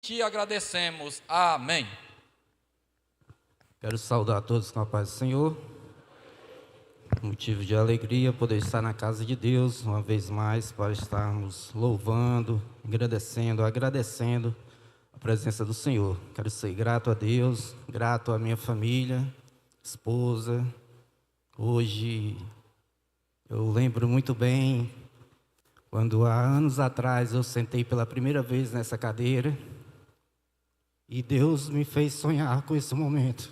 te agradecemos. Amém. Quero saudar a todos com a paz do Senhor. Motivo de alegria poder estar na casa de Deus uma vez mais, para estarmos louvando, agradecendo a presença do Senhor. Quero ser grato a Deus, grato à minha família, esposa. Hoje eu lembro muito bem quando há anos atrás eu sentei pela primeira vez nessa cadeira e Deus me fez sonhar com esse momento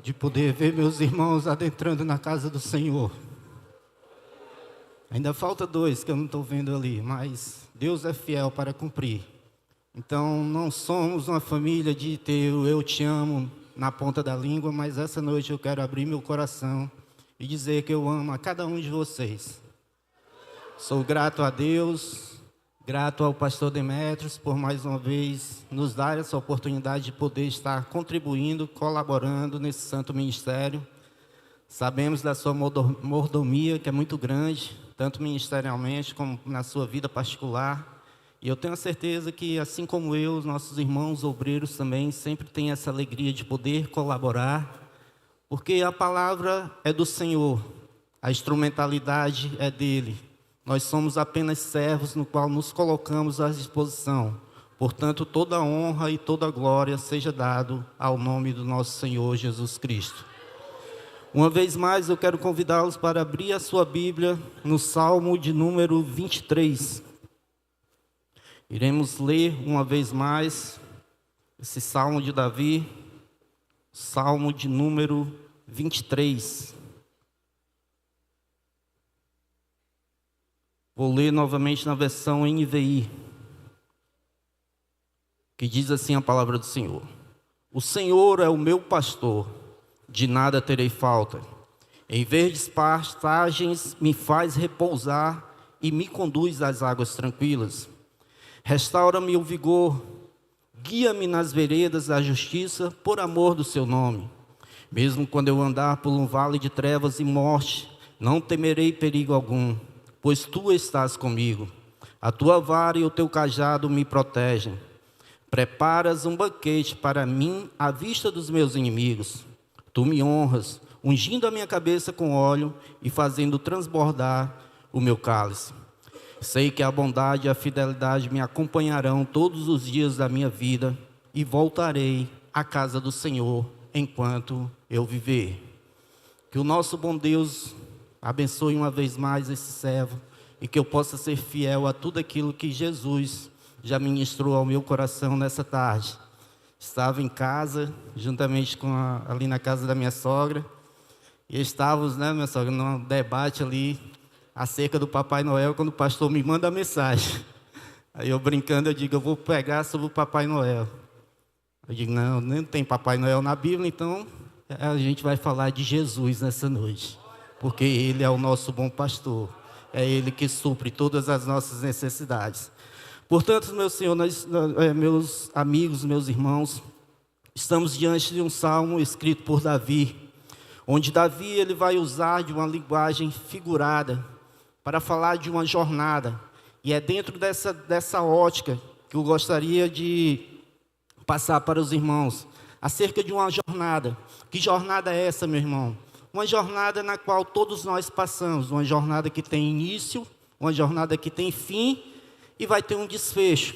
de poder ver meus irmãos adentrando na casa do Senhor. Ainda falta 2 que eu não estou vendo ali, mas Deus é fiel para cumprir. Então não somos uma família de ter o eu te amo na ponta da língua, mas essa noite eu quero abrir meu coração e dizer que eu amo a cada um de vocês. Sou grato a Deus, grato ao pastor Demetrios por mais uma vez nos dar essa oportunidade de poder estar contribuindo, colaborando nesse santo ministério. Sabemos da sua mordomia, que é muito grande, tanto ministerialmente como na sua vida particular. E eu tenho a certeza que, assim como eu, os nossos irmãos obreiros também sempre têm essa alegria de poder colaborar, porque a palavra é do Senhor, a instrumentalidade é dele. Nós somos apenas servos no qual nos colocamos à disposição. Portanto, toda honra e toda glória seja dado ao nome do nosso Senhor Jesus Cristo. Uma vez mais, eu quero convidá-los para abrir a sua Bíblia no Salmo de número 23. Iremos ler uma vez mais esse Salmo de Davi, Salmo de número 23. Vou ler novamente na versão NVI, que diz assim a palavra do Senhor. O Senhor é o meu pastor, de nada terei falta. Em verdes pastagens me faz repousar e me conduz às águas tranquilas. Restaura-me o vigor, guia-me nas veredas da justiça, por amor do seu nome. Mesmo quando eu andar por um vale de trevas e morte, não temerei perigo algum, pois tu estás comigo. A tua vara e o teu cajado me protegem. Preparas um banquete para mim à vista dos meus inimigos. Tu me honras, ungindo a minha cabeça com óleo e fazendo transbordar o meu cálice. Sei que a bondade e a fidelidade me acompanharão todos os dias da minha vida e voltarei à casa do Senhor enquanto eu viver. Que o nosso bom Deus abençoe uma vez mais esse servo e que eu possa ser fiel a tudo aquilo que Jesus já ministrou ao meu coração nessa tarde. Estava em casa, juntamente ali na casa da minha sogra, e estávamos, minha sogra, num debate ali acerca do Papai Noel, quando o pastor me manda a mensagem. Aí eu brincando, eu digo, eu vou pregar sobre o Papai Noel. Eu digo, não, nem tem Papai Noel na Bíblia, então a gente vai falar de Jesus nessa noite. Porque Ele é o nosso bom pastor, é Ele que supre todas as nossas necessidades. Portanto, meu Senhor, meus amigos, meus irmãos, estamos diante de um salmo escrito por Davi, onde Davi ele vai usar de uma linguagem figurada para falar de uma jornada. E é dentro dessa ótica que eu gostaria de passar para os irmãos, acerca de uma jornada. Que jornada é essa, meu irmão? Uma jornada na qual todos nós passamos, uma jornada que tem início, uma jornada que tem fim e vai ter um desfecho.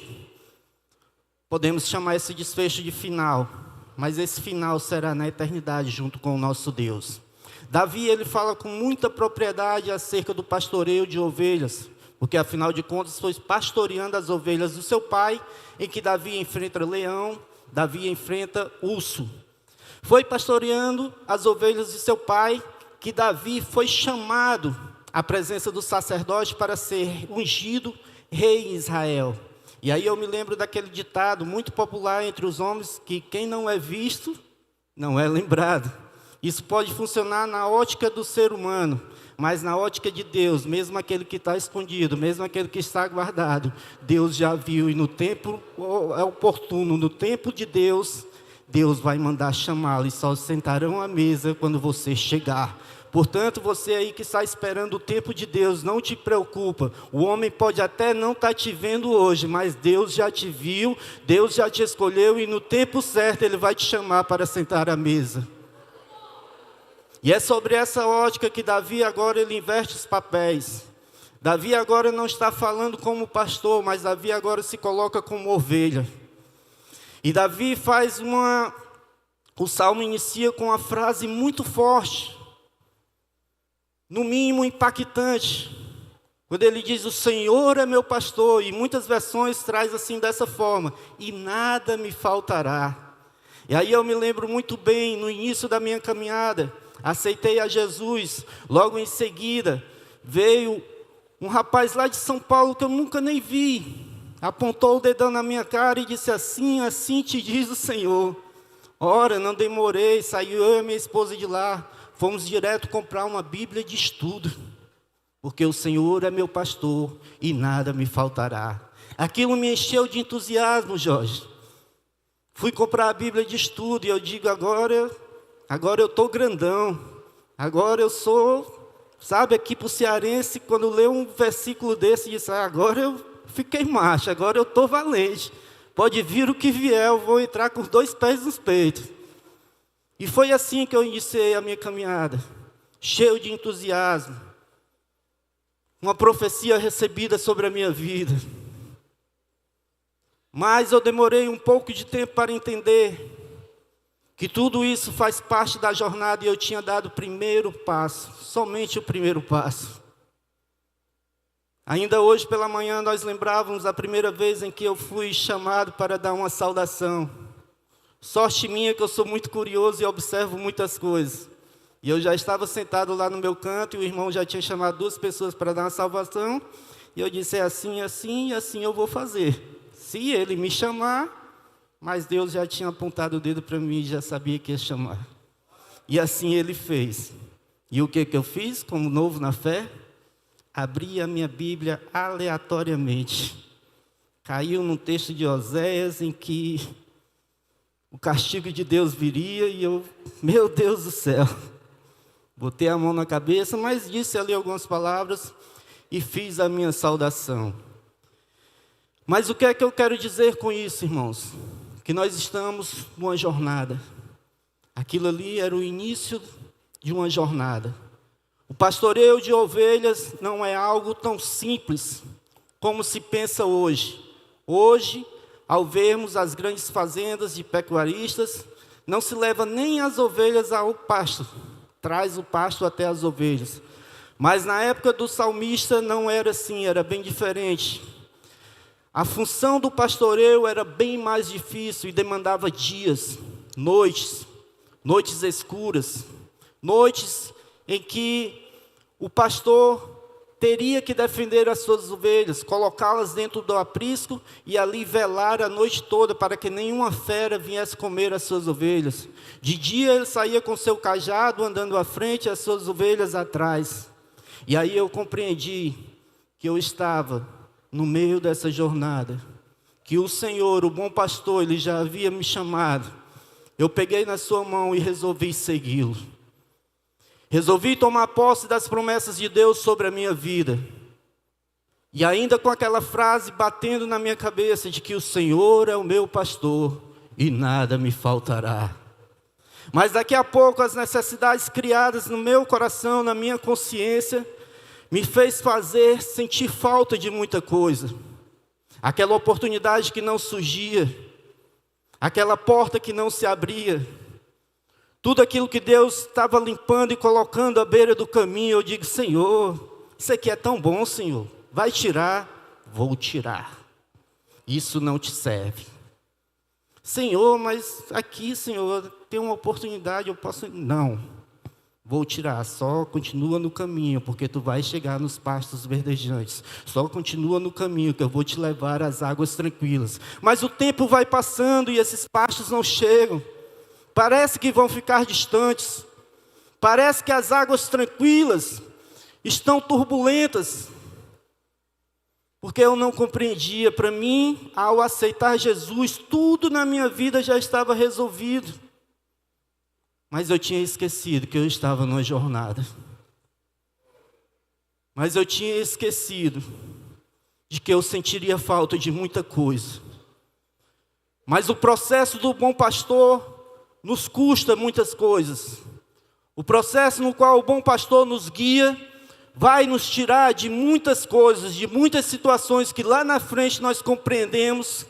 Podemos chamar esse desfecho de final, mas esse final será na eternidade junto com o nosso Deus. Davi, ele fala com muita propriedade acerca do pastoreio de ovelhas, porque afinal de contas foi pastoreando as ovelhas do seu pai, em que Davi enfrenta leão, Davi enfrenta urso. Foi pastoreando as ovelhas de seu pai, que Davi foi chamado à presença do sacerdote para ser ungido rei em Israel. E aí eu me lembro daquele ditado muito popular entre os homens, que quem não é visto, não é lembrado. Isso pode funcionar na ótica do ser humano, mas na ótica de Deus, mesmo aquele que está escondido, mesmo aquele que está guardado, Deus já viu, e no tempo oportuno, no tempo de Deus, Deus vai mandar chamá-lo, e só sentarão à mesa quando você chegar, Portanto, você aí que está esperando o tempo de Deus, não te preocupa. O homem pode até não estar te vendo hoje, mas Deus já te viu, Deus já te escolheu e no tempo certo Ele vai te chamar para sentar à mesa. E é sobre essa ótica que Davi agora ele inverte os papéis. Davi agora não está falando como pastor, mas Davi agora se coloca como ovelha. E Davi o salmo inicia com uma frase muito forte, no mínimo impactante, quando ele diz: o Senhor é meu pastor, e muitas versões traz assim dessa forma: e nada me faltará. E aí eu me lembro muito bem, no início da minha caminhada, aceitei a Jesus, logo em seguida, veio um rapaz lá de São Paulo que eu nunca nem vi, apontou o dedão na minha cara e disse: assim, assim te diz o Senhor. Ora, não demorei, saiu eu e minha esposa de lá, fomos direto comprar uma Bíblia de estudo, porque o Senhor é meu pastor e nada me faltará. Aquilo me encheu de entusiasmo, Jorge. Fui comprar a Bíblia de estudo e eu digo: agora eu estou grandão, agora eu sou, sabe, aqui para o cearense, quando lê um versículo desse, diz: agora eu fiquei macho, agora eu estou valente. Pode vir o que vier, eu vou entrar com os 2 pés nos peitos. E foi assim que eu iniciei a minha caminhada, cheio de entusiasmo. Uma profecia recebida sobre a minha vida. Mas eu demorei um pouco de tempo para entender que tudo isso faz parte da jornada e eu tinha dado o primeiro passo, somente o primeiro passo. Ainda hoje pela manhã nós lembrávamos a primeira vez em que eu fui chamado para dar uma saudação. Sorte minha que eu sou muito curioso e observo muitas coisas. E eu já estava sentado lá no meu canto e o irmão já tinha chamado 2 pessoas para dar uma saudação. E eu disse: é assim, assim e assim eu vou fazer. Se ele me chamar, mas Deus já tinha apontado o dedo para mim e já sabia que ia chamar. E assim ele fez. E o que eu fiz como novo na fé? Abri a minha Bíblia aleatoriamente. Caiu num texto de Oséias em que o castigo de Deus viria e eu, meu Deus do céu, botei a mão na cabeça, mas disse ali algumas palavras e fiz a minha saudação. Mas o que é que eu quero dizer com isso, irmãos? Que nós estamos numa jornada. Aquilo ali era o início de uma jornada. O pastoreio de ovelhas não é algo tão simples como se pensa hoje. Hoje, ao vermos as grandes fazendas de pecuaristas, não se leva nem as ovelhas ao pasto, traz o pasto até as ovelhas. Mas na época do salmista não era assim, era bem diferente. A função do pastoreio era bem mais difícil e demandava dias, noites escuras, noites em que o pastor teria que defender as suas ovelhas, colocá-las dentro do aprisco e ali velar a noite toda para que nenhuma fera viesse comer as suas ovelhas. De dia ele saía com seu cajado andando à frente e as suas ovelhas atrás. E aí eu compreendi que eu estava no meio dessa jornada, que o Senhor, o bom pastor, Ele já havia me chamado. Eu peguei na sua mão e resolvi segui-lo. Resolvi tomar posse das promessas de Deus sobre a minha vida. E ainda com aquela frase batendo na minha cabeça de que o Senhor é o meu pastor e nada me faltará. Mas daqui a pouco as necessidades criadas no meu coração, na minha consciência, me fez sentir falta de muita coisa. Aquela oportunidade que não surgia, aquela porta que não se abria, tudo aquilo que Deus estava limpando e colocando à beira do caminho, eu digo: Senhor, isso aqui é tão bom, Senhor, vai tirar? Vou tirar. Isso não te serve. Senhor, mas aqui, Senhor, tem uma oportunidade, eu posso... Não, vou tirar, só continua no caminho, porque tu vais chegar nos pastos verdejantes. Só continua no caminho, que eu vou te levar às águas tranquilas. Mas o tempo vai passando e esses pastos não chegam. Parece que vão ficar distantes. Parece que as águas tranquilas estão turbulentas. Porque eu não compreendia. Para mim, ao aceitar Jesus, tudo na minha vida já estava resolvido. Mas eu tinha esquecido que eu estava numa jornada. Mas eu tinha esquecido de que eu sentiria falta de muita coisa. Mas o processo do bom pastor nos custa muitas coisas. O processo no qual o bom pastor nos guia vai nos tirar de muitas coisas, de muitas situações que lá na frente nós compreendemos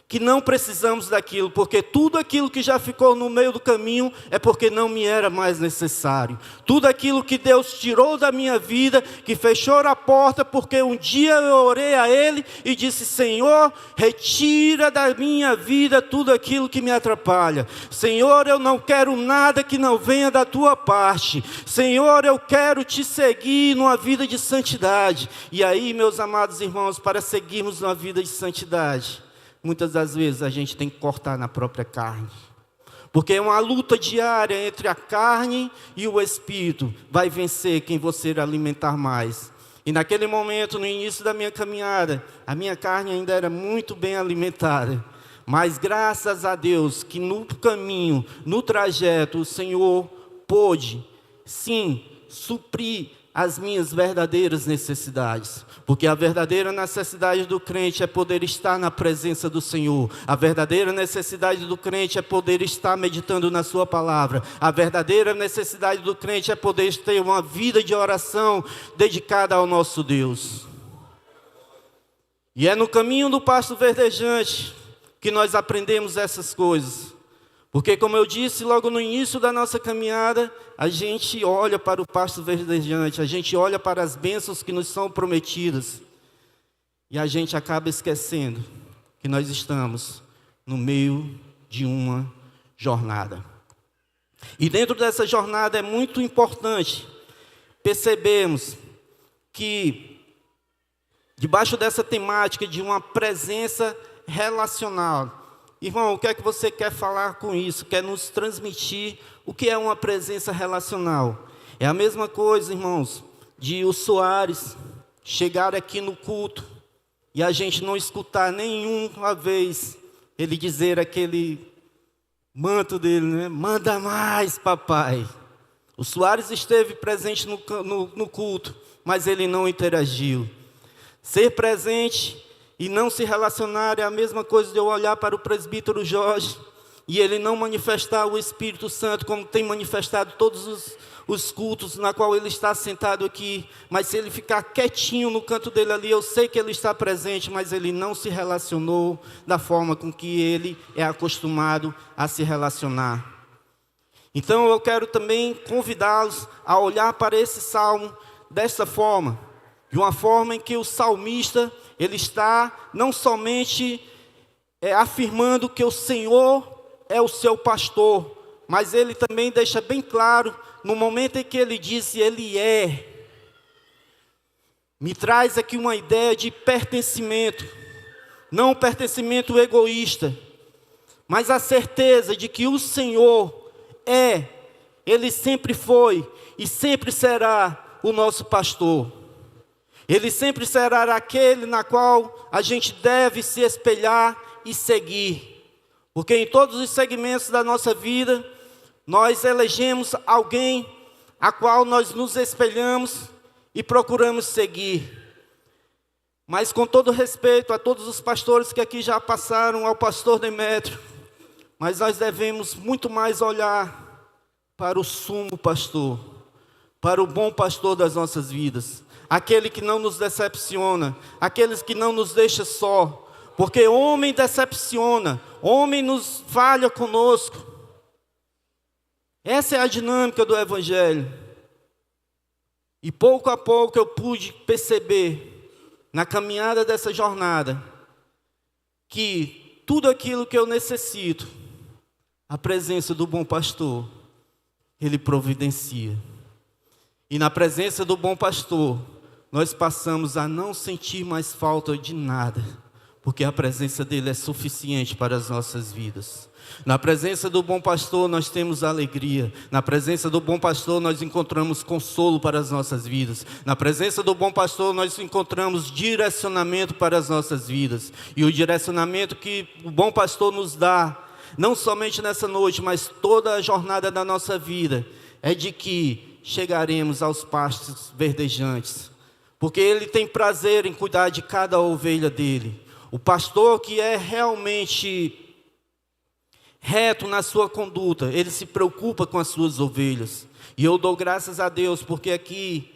que não precisamos daquilo, porque tudo aquilo que já ficou no meio do caminho é porque não me era mais necessário. Tudo aquilo que Deus tirou da minha vida, que fechou a porta, porque um dia eu orei a Ele e disse: Senhor, retira da minha vida tudo aquilo que me atrapalha. Senhor, eu não quero nada que não venha da Tua parte. Senhor, eu quero Te seguir numa vida de santidade. E aí, meus amados irmãos, para seguirmos numa vida de santidade, muitas das vezes a gente tem que cortar na própria carne. Porque é uma luta diária entre a carne e o espírito. Vai vencer quem você alimentar mais. E naquele momento, no início da minha caminhada, a minha carne ainda era muito bem alimentada. Mas graças a Deus que no caminho, no trajeto, o Senhor pôde, sim, suprir as minhas verdadeiras necessidades. Porque a verdadeira necessidade do crente é poder estar na presença do Senhor. A verdadeira necessidade do crente é poder estar meditando na sua palavra. A verdadeira necessidade do crente é poder ter uma vida de oração dedicada ao nosso Deus. E é no caminho do pasto verdejante que nós aprendemos essas coisas. Porque, como eu disse logo no início da nossa caminhada, a gente olha para o pasto verdejante, a gente olha para as bênçãos que nos são prometidas, e a gente acaba esquecendo que nós estamos no meio de uma jornada. E dentro dessa jornada é muito importante percebermos que, debaixo dessa temática de uma presença relacional, irmão, o que é que você quer falar com isso? Quer nos transmitir o que é uma presença relacional? É a mesma coisa, irmãos, de o Soares chegar aqui no culto e a gente não escutar nenhuma vez ele dizer aquele manto dele, né? Manda mais, papai. O Soares esteve presente no culto, mas ele não interagiu. Ser presente e não se relacionar é a mesma coisa de eu olhar para o presbítero Jorge e ele não manifestar o Espírito Santo como tem manifestado todos os cultos na qual ele está sentado aqui. Mas se ele ficar quietinho no canto dele ali, eu sei que ele está presente, mas ele não se relacionou da forma com que ele é acostumado a se relacionar. Então eu quero também convidá-los a olhar para esse salmo dessa forma, de uma forma em que o salmista ele está não somente afirmando que o Senhor é o seu pastor, mas ele também deixa bem claro, no momento em que ele diz Ele é, me traz aqui uma ideia de pertencimento, não um pertencimento egoísta, mas a certeza de que o Senhor Ele sempre foi e sempre será o nosso pastor. Ele sempre será aquele na qual a gente deve se espelhar e seguir. Porque em todos os segmentos da nossa vida, nós elegemos alguém a qual nós nos espelhamos e procuramos seguir. Mas com todo respeito a todos os pastores que aqui já passaram, ao pastor Demétrio, mas nós devemos muito mais olhar para o sumo pastor, para o bom pastor das nossas vidas. Aquele que não nos decepciona, aqueles que não nos deixa só, porque homem decepciona, homem nos falha conosco. Essa é a dinâmica do Evangelho. E pouco a pouco eu pude perceber, na caminhada dessa jornada, que tudo aquilo que eu necessito, a presença do bom pastor, Ele providencia. E na presença do bom pastor, nós passamos a não sentir mais falta de nada, porque a presença dele é suficiente para as nossas vidas. Na presença do bom pastor nós temos alegria. Na presença do bom pastor nós encontramos consolo para as nossas vidas. Na presença do bom pastor nós encontramos direcionamento para as nossas vidas. E o direcionamento que o bom pastor nos dá não somente nessa noite, mas toda a jornada da nossa vida, é de que chegaremos aos pastos verdejantes, porque Ele tem prazer em cuidar de cada ovelha dele. O pastor que é realmente reto na sua conduta, ele se preocupa com as suas ovelhas. E eu dou graças a Deus, porque aqui,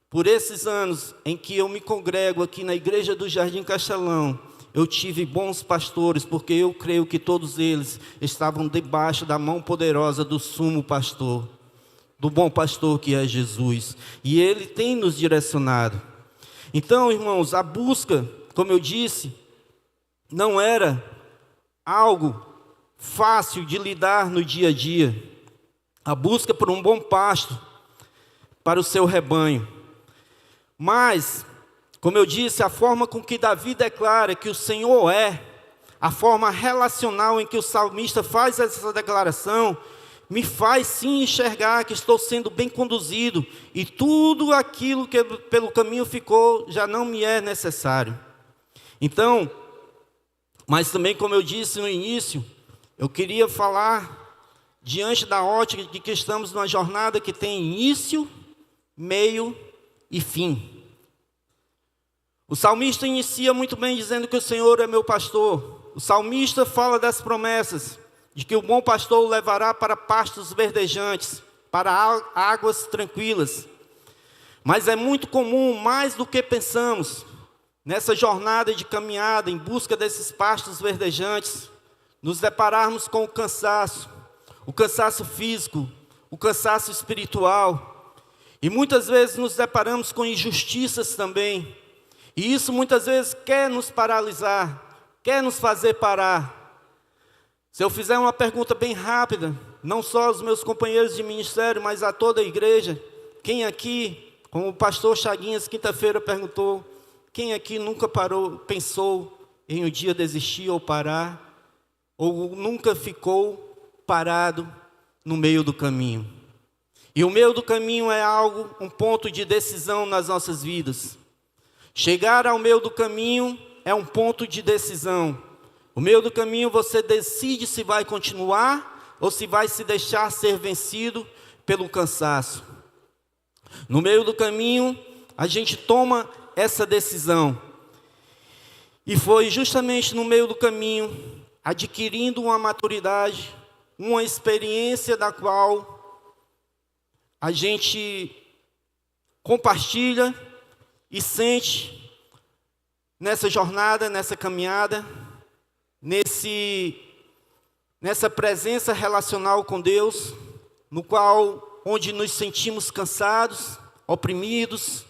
por esses anos em que eu me congrego aqui na igreja do Jardim Castelão, eu tive bons pastores, porque eu creio que todos eles estavam debaixo da mão poderosa do sumo pastor, do bom pastor que é Jesus. E Ele tem nos direcionado. Então, irmãos, a busca, como eu disse, não era algo fácil de lidar no dia a dia. A busca por um bom pasto para o seu rebanho. Mas, como eu disse, a forma com que Davi declara que o Senhor é, a forma relacional em que o salmista faz essa declaração, me faz sim enxergar que estou sendo bem conduzido e tudo aquilo que pelo caminho ficou já não me é necessário. Então, mas também, como eu disse no início, eu queria falar diante da ótica de que estamos numa jornada que tem início, meio e fim. O salmista inicia muito bem dizendo que o Senhor é meu pastor. O salmista fala das promessas, de que o bom pastor o levará para pastos verdejantes, para águas tranquilas. Mas é muito comum, mais do que pensamos, nessa jornada de caminhada em busca desses pastos verdejantes, nos depararmos com o cansaço físico, o cansaço espiritual. E muitas vezes nos deparamos com injustiças também. E isso muitas vezes quer nos paralisar, quer nos fazer parar. Se eu fizer uma pergunta bem rápida, não só aos meus companheiros de ministério, mas a toda a igreja, quem aqui, como o pastor Chaguinhas quinta-feira perguntou, quem aqui nunca pensou em um dia desistir ou parar, ou nunca ficou parado no meio do caminho? E o meio do caminho é algo, um ponto de decisão nas nossas vidas. Chegar ao meio do caminho é um ponto de decisão. O meio do caminho você decide se vai continuar ou se vai se deixar ser vencido pelo cansaço. No meio do caminho, a gente toma essa decisão. E foi justamente no meio do caminho, adquirindo uma maturidade, uma experiência da qual a gente compartilha e sente nessa jornada, nessa caminhada, nessa presença relacional com Deus, no qual, onde nos sentimos cansados, oprimidos,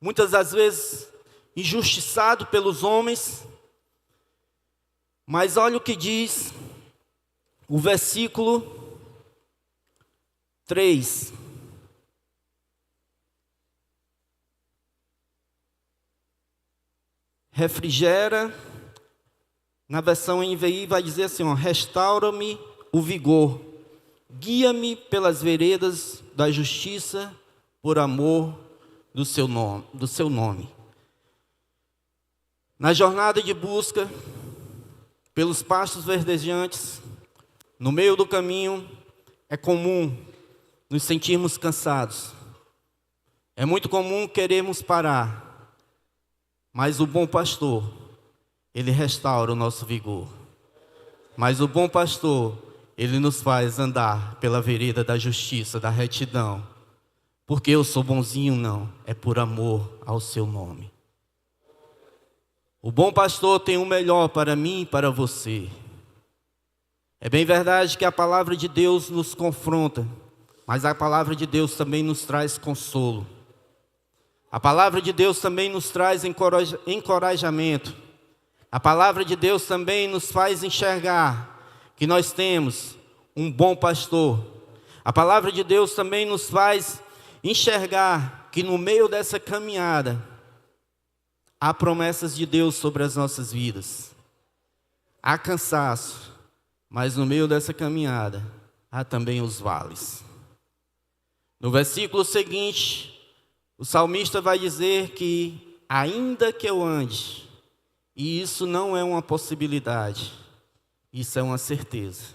muitas das vezes injustiçados pelos homens. Mas olha o que diz o versículo 3. Refrigera, na versão NVI vai dizer assim, restaura-me o vigor, guia-me pelas veredas da justiça, por amor do seu nome. Na jornada de busca pelos pastos verdejantes, no meio do caminho, é comum nos sentirmos cansados. É muito comum querermos parar. Mas o bom pastor, ele restaura o nosso vigor. Mas o bom pastor, ele nos faz andar pela vereda da justiça, da retidão. Porque eu sou bonzinho, não. É por amor ao seu nome. O bom pastor tem o melhor para mim e para você. É bem verdade que a palavra de Deus nos confronta, mas a palavra de Deus também nos traz consolo. A palavra de Deus também nos traz encorajamento. A palavra de Deus também nos faz enxergar que nós temos um bom pastor. A palavra de Deus também nos faz enxergar que no meio dessa caminhada há promessas de Deus sobre as nossas vidas. Há cansaço, mas no meio dessa caminhada há também os vales. No versículo seguinte, o salmista vai dizer que ainda que eu ande, e isso não é uma possibilidade, Isso é uma certeza.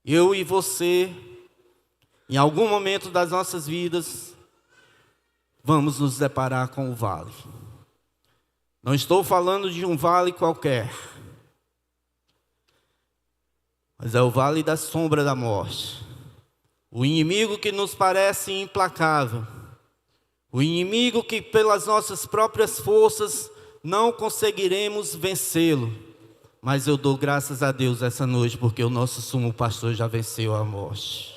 Eu e você, em algum momento das nossas vidas, vamos nos deparar com o vale. Não estou falando de um vale qualquer, mas é o vale da sombra da morte. O inimigo que nos parece implacável. O inimigo que pelas nossas próprias forças não conseguiremos vencê-lo. Mas eu dou graças a Deus essa noite, porque o nosso sumo pastor já venceu a morte.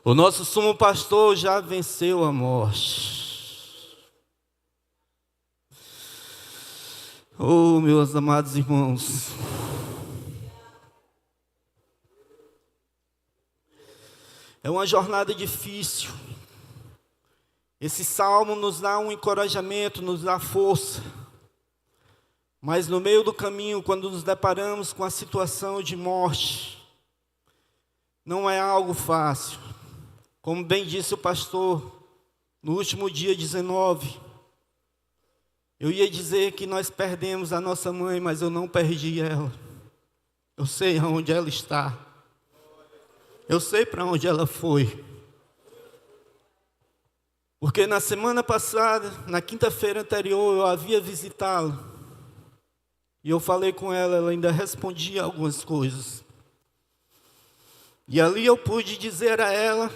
O nosso sumo pastor já venceu a morte. Oh, meus amados irmãos. É uma jornada difícil. Esse salmo nos dá um encorajamento, nos dá força. Mas no meio do caminho, quando nos deparamos com a situação de morte, não é algo fácil. Como bem disse o pastor, no último dia 19, eu ia dizer que nós perdemos a nossa mãe, mas eu não perdi ela. Eu sei onde ela está. Eu sei para onde ela foi. Porque na semana passada, na quinta-feira anterior, eu havia visitá-la. E eu falei com ela, ela ainda respondia algumas coisas. E ali eu pude dizer a ela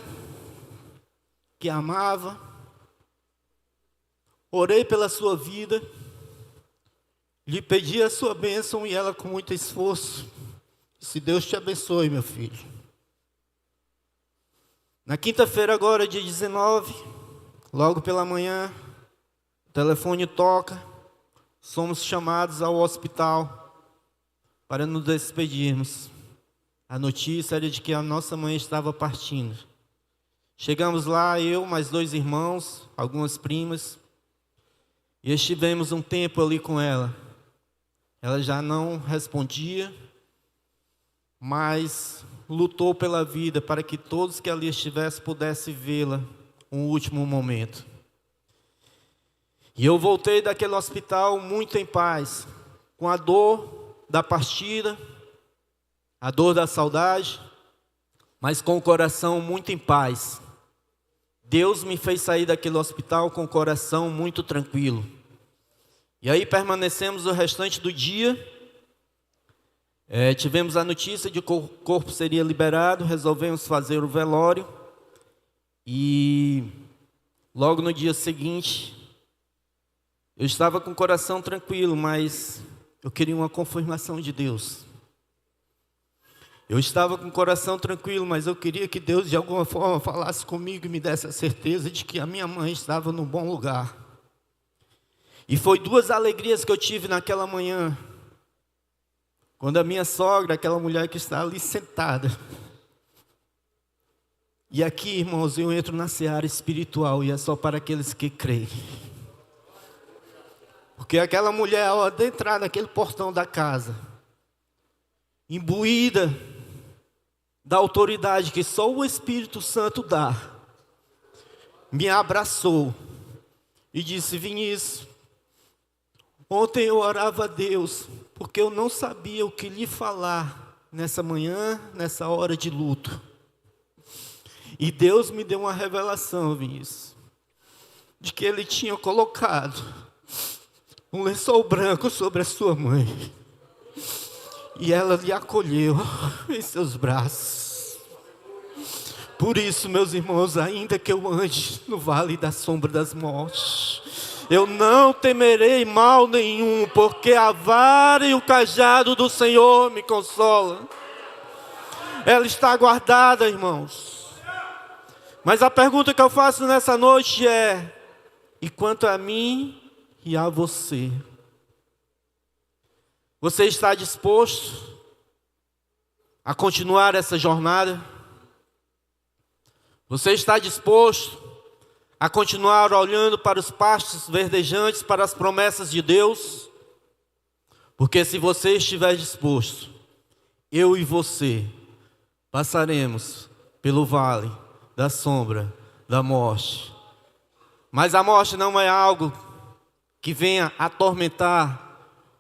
que a amava. Orei pela sua vida. Lhe pedi a sua bênção e ela com muito esforço disse: Deus te abençoe, meu filho. Na quinta-feira agora, dia 19, logo pela manhã, o telefone toca, somos chamados ao hospital para nos despedirmos. A notícia era de que a nossa mãe estava partindo. Chegamos lá, eu, mais 2 irmãos, algumas primas, e estivemos um tempo ali com ela. Ela já não respondia, mas lutou pela vida para que todos que ali estivessem pudessem vê-la um último momento. E eu voltei daquele hospital muito em paz, com a dor da partida, a dor da saudade, mas com o coração muito em paz. Deus me fez sair daquele hospital com o coração muito tranquilo. E aí permanecemos o restante do dia. Tivemos a notícia de que o corpo seria liberado, resolvemos fazer o velório. E logo no dia seguinte, eu estava com o coração tranquilo, mas eu queria uma confirmação de Deus. Eu estava com o coração tranquilo, mas eu queria que Deus de alguma forma falasse comigo e me desse a certeza de que a minha mãe estava num bom lugar. E foi 2 alegrias que eu tive naquela manhã. Quando a minha sogra, aquela mulher que está ali sentada. E aqui, irmãos, eu entro na seara espiritual e é só para aqueles que creem. Porque aquela mulher, ao adentrar naquele portão da casa, imbuída da autoridade que só o Espírito Santo dá, me abraçou e disse: Vinícius, ontem eu orava a Deus, porque eu não sabia o que lhe falar nessa manhã, nessa hora de luto. E Deus me deu uma revelação, Vinícius, de que Ele tinha colocado um lençol branco sobre a sua mãe. E ela lhe acolheu em seus braços. Por isso, meus irmãos, ainda que eu ande no vale da sombra das mortes, eu não temerei mal nenhum, porque a vara e o cajado do Senhor me consolam. Ela está guardada, irmãos. Mas a pergunta que eu faço nessa noite é: e quanto a mim e a você? Você está disposto a continuar essa jornada? Você está disposto a continuar olhando para os pastos verdejantes, para as promessas de Deus? Porque se você estiver disposto, eu e você passaremos pelo vale da sombra da morte. Mas a morte não é algo que venha atormentar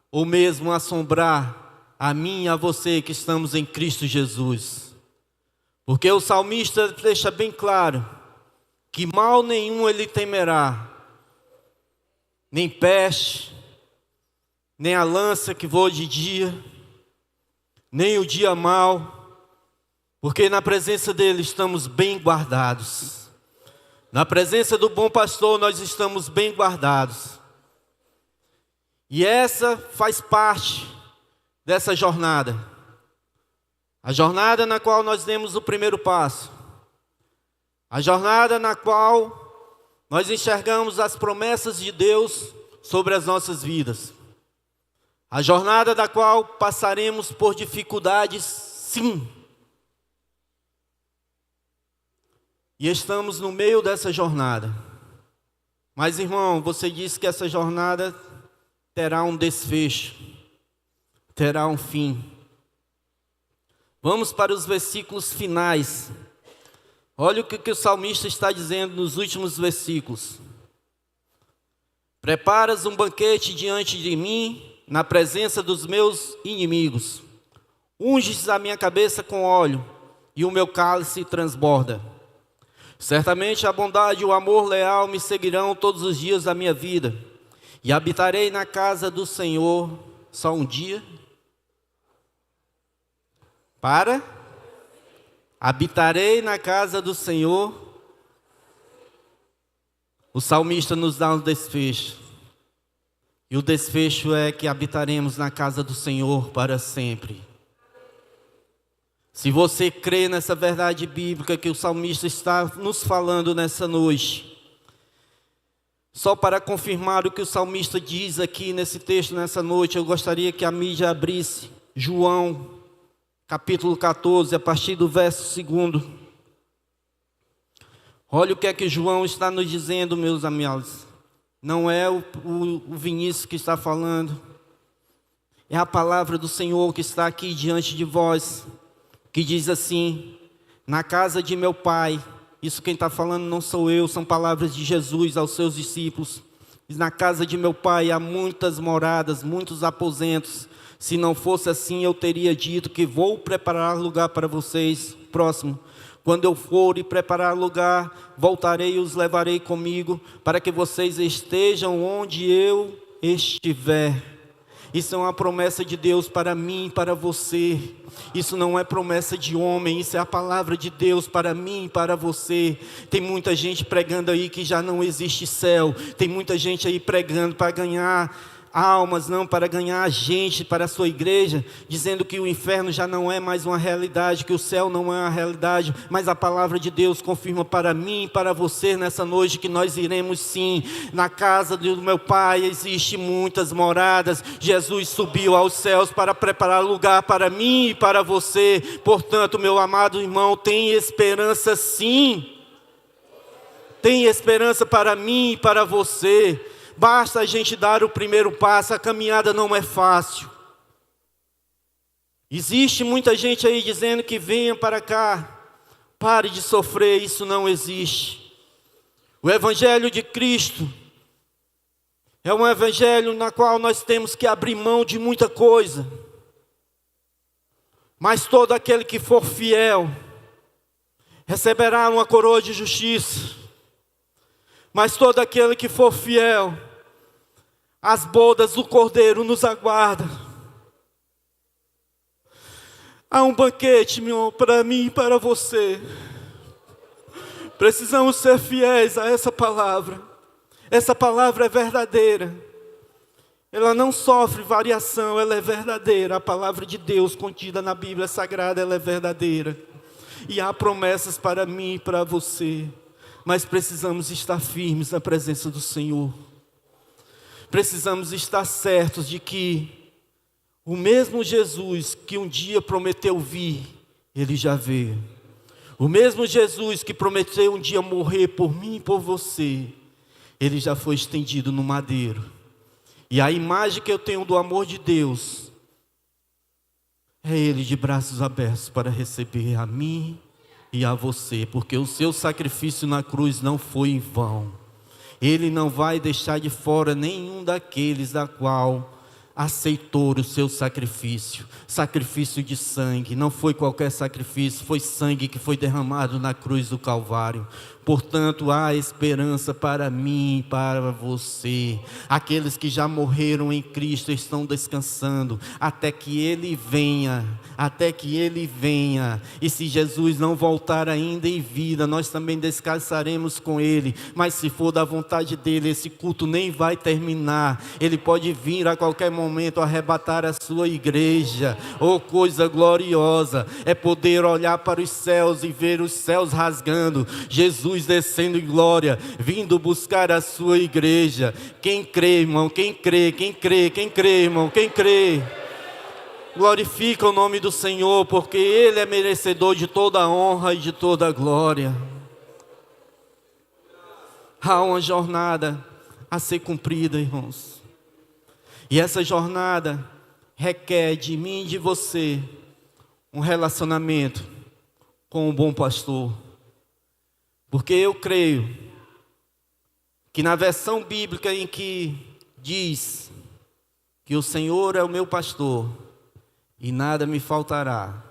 ou mesmo assombrar a mim e a você que estamos em Cristo Jesus. Porque o salmista deixa bem claro que mal nenhum ele temerá, nem peste, nem a lança que voa de dia, nem o dia mau, porque na presença dele estamos bem guardados. Na presença do bom pastor nós estamos bem guardados. E essa faz parte dessa jornada. A jornada na qual nós demos o primeiro passo. A jornada na qual nós enxergamos as promessas de Deus sobre as nossas vidas. A jornada da qual passaremos por dificuldades, sim. E estamos no meio dessa jornada. Mas, irmão, você disse que essa jornada terá um desfecho, terá um fim. Vamos para os versículos finais. Olha o que o salmista está dizendo nos últimos versículos. Preparas um banquete diante de mim, na presença dos meus inimigos. Unges a minha cabeça com óleo, e o meu cálice transborda. Certamente a bondade e o amor leal me seguirão todos os dias da minha vida, e habitarei na casa do Senhor só um dia. Habitarei na casa do Senhor. O salmista nos dá um desfecho. E o desfecho é que habitaremos na casa do Senhor para sempre. Se você crê nessa verdade bíblica que o salmista está nos falando nessa noite, só para confirmar o que o salmista diz aqui nesse texto, nessa noite, eu gostaria que a mídia abrisse João, capítulo 14, a partir do verso 2. Olha o que é que João está nos dizendo, meus amigos. Não é o Vinícius que está falando. É a palavra do Senhor que está aqui diante de vós. Que diz assim: na casa de meu Pai. Isso quem está falando não sou eu, são palavras de Jesus aos seus discípulos. Diz: na casa de meu Pai há muitas moradas, muitos aposentos. Se não fosse assim, eu teria dito que vou preparar lugar para vocês. Próximo. Quando eu for e preparar lugar, voltarei e os levarei comigo, para que vocês estejam onde eu estiver. Isso é uma promessa de Deus para mim e para você. Isso não é promessa de homem, isso é a palavra de Deus para mim e para você. Tem muita gente pregando aí que já não existe céu. Tem muita gente aí pregando para ganhar almas, não, para ganhar gente para a sua igreja, dizendo que o inferno já não é mais uma realidade, que o céu não é uma realidade, mas a palavra de Deus confirma para mim e para você nessa noite que nós iremos sim. Na casa do meu Pai existe muitas moradas. Jesus subiu aos céus para preparar lugar para mim e para você. Portanto, meu amado irmão, tem esperança sim. Tem esperança para mim e para você. Basta a gente dar o primeiro passo, a caminhada não é fácil. Existe muita gente aí dizendo que venha para cá, pare de sofrer, isso não existe. O Evangelho de Cristo é um Evangelho na qual nós temos que abrir mão de muita coisa. Mas todo aquele que for fiel, receberá uma coroa de justiça. Mas todo aquele que for fiel, as bodas do Cordeiro nos aguardam. Há um banquete, meu, para mim e para você. Precisamos ser fiéis a essa palavra. Essa palavra é verdadeira. Ela não sofre variação, ela é verdadeira. A palavra de Deus contida na Bíblia Sagrada, ela é verdadeira. E há promessas para mim e para você. Mas precisamos estar firmes na presença do Senhor. Precisamos estar certos de que o mesmo Jesus que um dia prometeu vir, Ele já veio. O mesmo Jesus que prometeu um dia morrer por mim e por você, Ele já foi estendido no madeiro. E a imagem que eu tenho do amor de Deus é Ele de braços abertos para receber a mim e a você, porque o seu sacrifício na cruz não foi em vão. Ele não vai deixar de fora nenhum daqueles da qual aceitou o seu sacrifício, sacrifício de sangue. Não foi qualquer sacrifício, foi sangue que foi derramado na cruz do Calvário. Portanto, há esperança para mim e para você. Aqueles que já morreram em Cristo estão descansando até que Ele venha, até que Ele venha. E se Jesus não voltar ainda em vida, nós também descansaremos com Ele. Mas se for da vontade dEle, esse culto nem vai terminar. Ele pode vir a qualquer momento arrebatar a sua igreja. Oh, coisa gloriosa é poder olhar para os céus e ver os céus rasgando, Jesus descendo em glória, vindo buscar a sua igreja. Quem crê, irmão? Quem crê? Quem crê? Quem crê, irmão? Quem crê? Glorifica o nome do Senhor, porque Ele é merecedor de toda a honra e de toda a glória. Há uma jornada a ser cumprida, irmãos. E essa jornada requer de mim e de você um relacionamento com o bom pastor. Porque eu creio que na versão bíblica em que diz que o Senhor é o meu pastor e nada me faltará,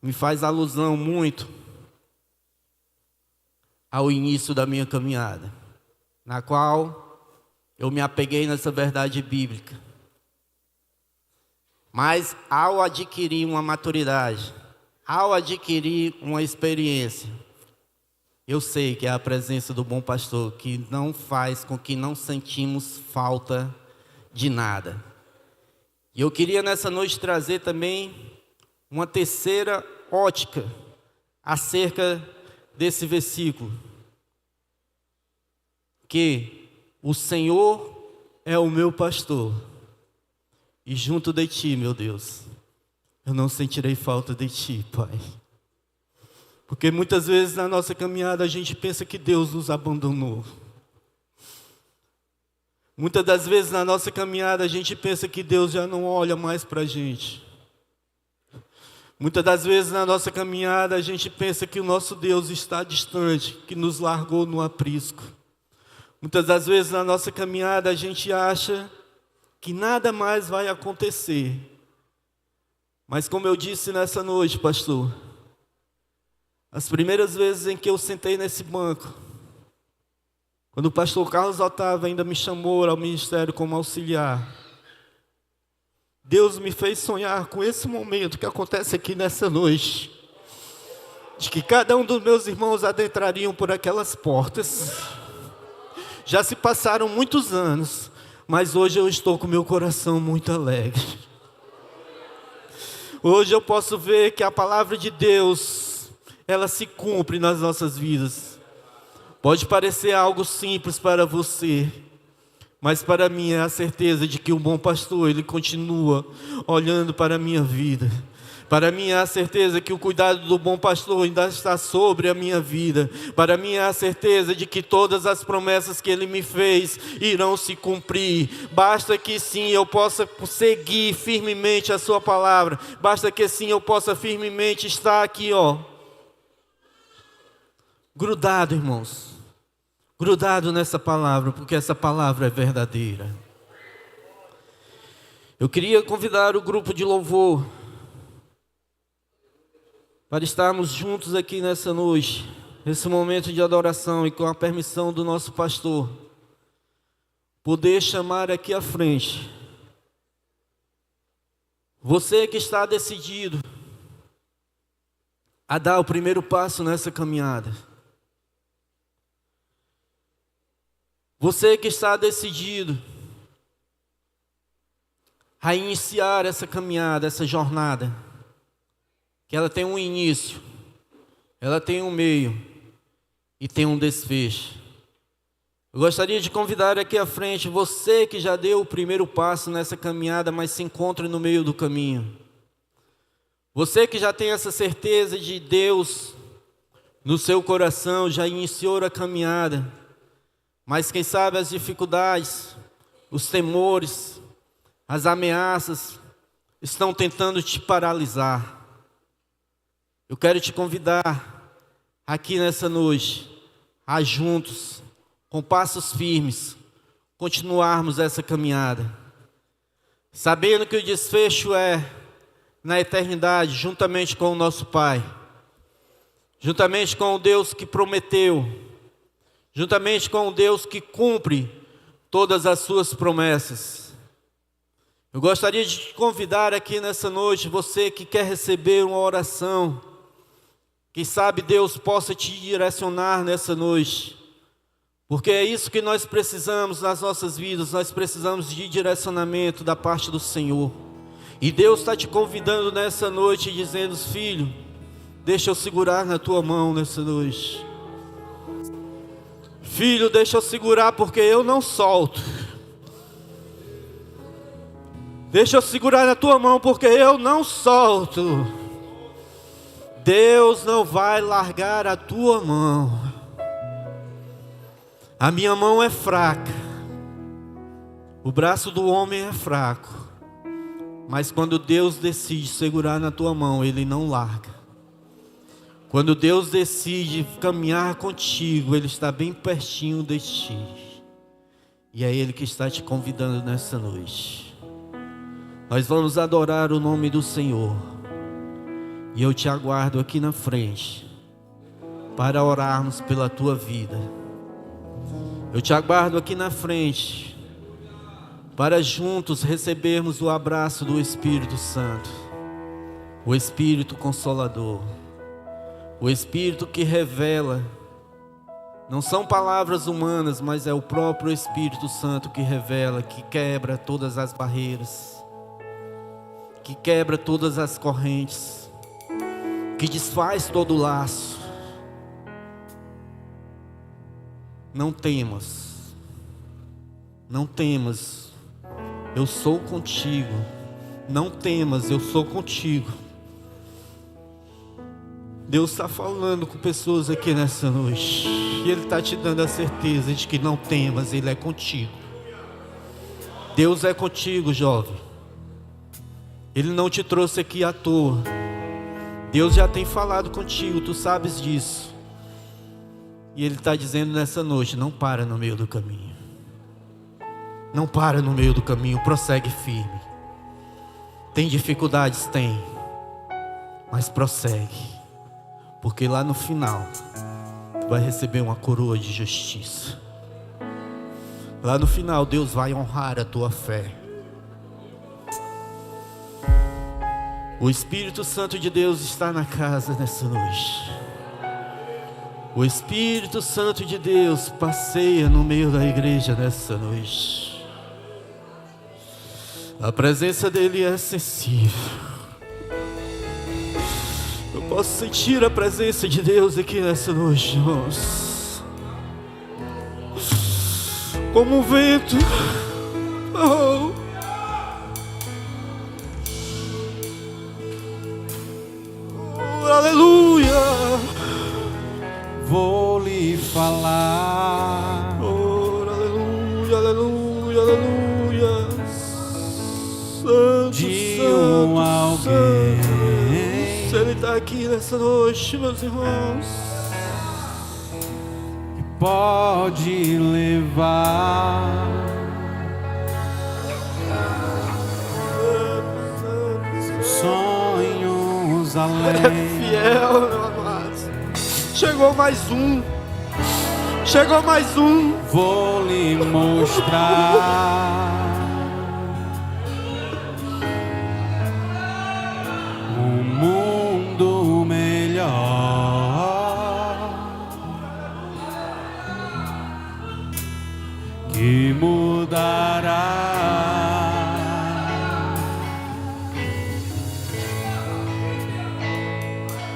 me faz alusão muito ao início da minha caminhada, na qual eu me apeguei nessa verdade bíblica. Mas ao adquirir uma maturidade, ao adquirir uma experiência, eu sei que é a presença do bom pastor que não faz com que não sentimos falta de nada. E eu queria nessa noite trazer também uma terceira ótica acerca desse versículo. Que o Senhor é o meu pastor e junto de ti, meu Deus, eu não sentirei falta de ti, Pai. Porque muitas vezes na nossa caminhada a gente pensa que Deus nos abandonou. Muitas das vezes na nossa caminhada a gente pensa que Deus já não olha mais para a gente. Muitas das vezes na nossa caminhada a gente pensa que o nosso Deus está distante, que nos largou no aprisco. Muitas das vezes na nossa caminhada a gente acha que nada mais vai acontecer. Mas como eu disse nessa noite, pastor, as primeiras vezes em que eu sentei nesse banco, quando o pastor Carlos Otávio ainda me chamou ao ministério como auxiliar, Deus me fez sonhar com esse momento que acontece aqui nessa noite, de que cada um dos meus irmãos adentrariam por aquelas portas. Já se passaram muitos anos, mas hoje eu estou com meu coração muito alegre. Hoje eu posso ver que a palavra de Deus, ela se cumpre nas nossas vidas. Pode parecer algo simples para você, mas para mim é a certeza de que o bom pastor, ele continua olhando para a minha vida. Para mim é a certeza que o cuidado do bom pastor ainda está sobre a minha vida. Para mim é a certeza de que todas as promessas que Ele me fez irão se cumprir. Basta que sim eu possa seguir firmemente a sua palavra. Basta que sim eu possa firmemente estar aqui, grudado, irmãos. Grudado nessa palavra, porque essa palavra é verdadeira. Eu queria convidar o grupo de louvor para estarmos juntos aqui nessa noite, nesse momento de adoração, e com a permissão do nosso pastor, poder chamar aqui à frente você que está decidido a dar o primeiro passo nessa caminhada. Você que está decidido a iniciar essa caminhada, essa jornada, que ela tem um início, ela tem um meio e tem um desfecho. Eu gostaria de convidar aqui à frente você que já deu o primeiro passo nessa caminhada, mas se encontra no meio do caminho. Você que já tem essa certeza de Deus no seu coração, já iniciou a caminhada, mas quem sabe as dificuldades, os temores, as ameaças estão tentando te paralisar. Eu quero te convidar aqui nessa noite a juntos, com passos firmes, continuarmos essa caminhada. sabendo que o desfecho é na eternidade, juntamente com o nosso Pai, juntamente com o Deus que prometeu, juntamente com o Deus que cumpre todas as suas promessas. Eu gostaria de te convidar aqui nessa noite, você que quer receber uma oração, quem sabe Deus possa te direcionar nessa noite, porque é isso que nós precisamos nas nossas vidas, nós precisamos de direcionamento da parte do Senhor. E Deus está te convidando nessa noite, dizendo: filho, deixa eu segurar na tua mão nessa noite. Filho, deixa eu segurar, porque eu não solto. Deixa eu segurar na tua mão, porque eu não solto. Deus não vai largar a tua mão. A minha mão é fraca, o braço do homem é fraco, mas quando Deus decide segurar na tua mão, Ele não larga. Quando Deus decide caminhar contigo, Ele está bem pertinho de ti. E é Ele que está te convidando nessa noite. Nós vamos adorar o nome do Senhor. E eu te aguardo aqui na frente, para orarmos pela tua vida. Eu te aguardo aqui na frente, para juntos recebermos o abraço do Espírito Santo, o Espírito Consolador, o Espírito que revela. Não são palavras humanas, mas é o próprio Espírito Santo que revela, que quebra todas as barreiras, que quebra todas as correntes, que desfaz todo o laço. Não temas, não temas, eu sou contigo. Não temas, eu sou contigo. Deus está falando com pessoas aqui nessa noite, e Ele está te dando a certeza de que não temas, Ele é contigo. Deus é contigo, jovem. Ele não te trouxe aqui à toa. Deus já tem falado contigo, tu sabes disso. E Ele está dizendo nessa noite: não para no meio do caminho. Não para no meio do caminho, prossegue firme. Tem dificuldades? Tem. Mas prossegue. Porque lá no final, tu vai receber uma coroa de justiça. Lá no final, Deus vai honrar a tua fé. O Espírito Santo de Deus está na casa nessa noite. O Espírito Santo de Deus passeia no meio da igreja nessa noite. A presença dEle é sensível. Eu posso sentir a presença de Deus aqui nessa noite, irmãos. Como um vento. Oh. Oh, aleluia. Vou lhe falar. Oh, aleluia, aleluia, aleluia. Santo, De Santo, alguém Santo. Ele está aqui nessa noite, meus irmãos. que pode levar seus sonhos além. Fiel, meu amado. Chegou mais um. Chegou mais um. Vou lhe mostrar um mundo melhor, que mudará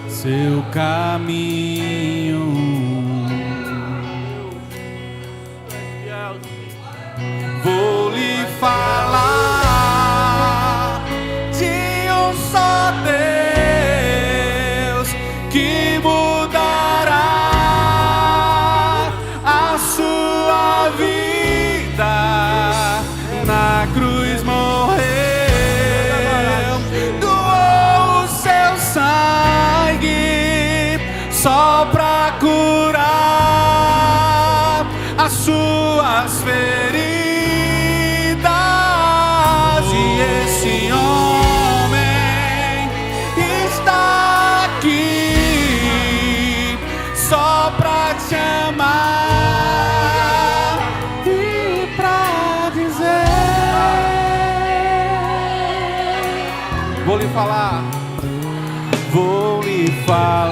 seu caminho. Vou lhe falar de um só Deus que mudará a sua vida. Na cruz morreu, doou o seu sangue só pra curar as suas feridas. lhe falar. Vou lhe falar.